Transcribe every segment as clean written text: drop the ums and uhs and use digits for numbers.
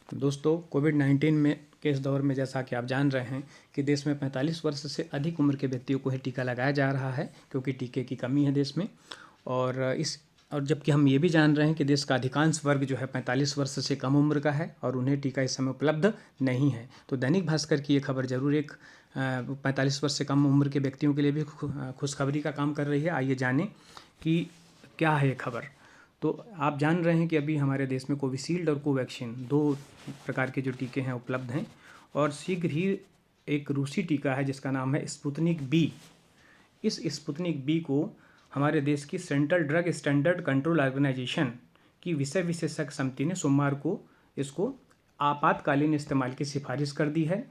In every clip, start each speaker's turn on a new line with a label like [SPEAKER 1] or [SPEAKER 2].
[SPEAKER 1] दोस्तों, कोविड-19 में के इस दौर में जैसा कि आप जान रहे हैं कि देश में 45 वर्ष से अधिक उम्र के व्यक्तियों को ही टीका लगाया जा रहा है, क्योंकि टीके की कमी है देश में। और जबकि हम ये भी जान रहे हैं कि देश का अधिकांश वर्ग जो है 45 वर्ष से कम उम्र का है और उन्हें टीका इस समय उपलब्ध नहीं है। तो दैनिक भास्कर की ये खबर जरूर एक 45 वर्ष से कम उम्र के व्यक्तियों के लिए भी खुशखबरी का काम कर रही है। आइए जानें कि क्या है ये खबर। तो आप जान रहे हैं कि अभी हमारे देश में कोविशील्ड और कोवैक्सीन 2 प्रकार के जो टीके हैं उपलब्ध हैं, और शीघ्र ही एक रूसी टीका है जिसका नाम है स्पुतनिक बी। इस स्पुतनिक बी को हमारे देश की central drug standard control organisation की विषय विशेषज्ञ समिति ने सोमवार को इसको आपातकालीन इस्तेमाल की सिफारिश कर दी है।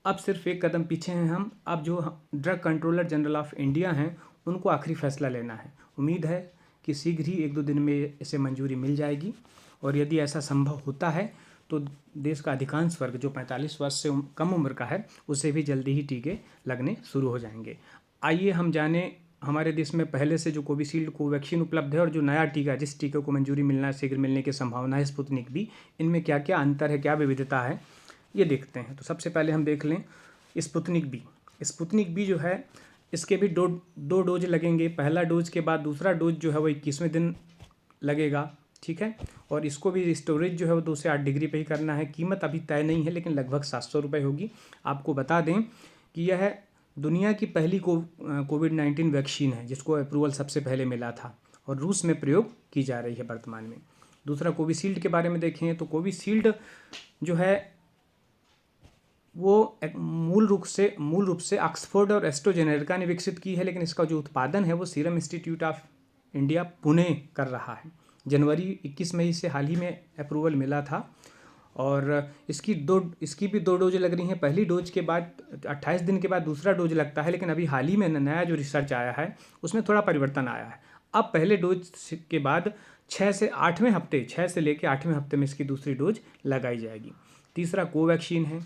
[SPEAKER 1] अब सिर्फ एक कदम पीछे हैं हम। अब जो drug controller general of India हैं उनको आखिरी फैसला लेना है। उम्मीद है कि शीघ्र ही 1-2 दिन में इसे मंजूरी मिल जाएगी, और यदि ऐसा संभव होता है तो देश का अधिकांश वर्ग जो 45 वर्ष से कम उम्र का है उसे भी जल्दी ही टीके लगने शुरू हो जाएंगे। आइए हम जानें हमारे देश में पहले से जो कोविशील्ड कोवैक्सीन उपलब्ध है और जो नया टीका जिस टीके को मंजूरी मिलना शीघ्र मिलने की संभावना है स्पुतनिक बी, इनमें क्या क्या अंतर है, क्या विविधता है, ये देखते हैं। तो सबसे पहले हम देख लें स्पुतनिक बी। स्पुतनिक बी जो है इसके भी दो डोज लगेंगे। पहला डोज के बाद दूसरा डोज जो है वो 21वें दिन लगेगा, ठीक है। और इसको भी स्टोरेज जो है वो 2 से 8 डिग्री पे ही करना है। कीमत अभी तय नहीं है, लेकिन लगभग 700 रुपये होगी। आपको बता दें कि यह दुनिया की पहली कोविड-19 वैक्सीन है जिसको अप्रूवल सबसे पहले मिला था, और रूस में प्रयोग की जा रही है वर्तमान में। दूसरा कोविशील्ड के बारे में देखें तो कोविशील्ड जो है वो मूल रूप से ऑक्सफोर्ड और एस्ट्राजेनेका ने विकसित की है, लेकिन इसका जो उत्पादन है वो serum institute of India Pune कर रहा है। जनवरी 21 मई से हाल ही में अप्रूवल मिला था, और इसकी भी 2 डोज लग रही हैं। पहली डोज के बाद 28 दिन के बाद दूसरा डोज लगता है, लेकिन अभी हाल ही में नया जो रिसर्च आया है उसमें थोड़ा परिवर्तन आया है। अब पहले डोज के बाद 6 से लेकर 8वें हफ्ते में इसकी दूसरी डोज लगाई जाएगी। तीसरा कोवैक्सीन है।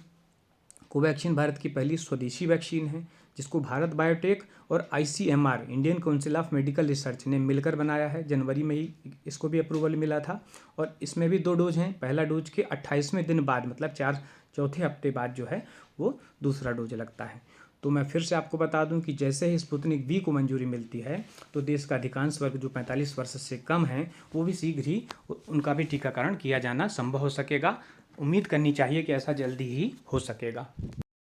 [SPEAKER 1] कोवैक्सीन भारत की पहली स्वदेशी वैक्सीन है जिसको भारत बायोटेक और ICMR Indian council of medical research ने मिलकर बनाया है। जनवरी में ही इसको भी अप्रूवल मिला था, और इसमें भी 2 डोज हैं। पहला डोज के 28वें दिन बाद, मतलब चौथे हफ्ते बाद जो है वो दूसरा डोज लगता है। तो मैं फिर से आपको बता दूं कि जैसे ही स्पुतनिक बी को मंजूरी मिलती है तो देश का अधिकांश वर्ग जो 45 वर्ष से कम है वो भी शीघ्र ही उनका भी टीकाकरण किया जाना संभव हो सकेगा। उम्मीद करनी चाहिए कि ऐसा जल्दी ही हो सकेगा।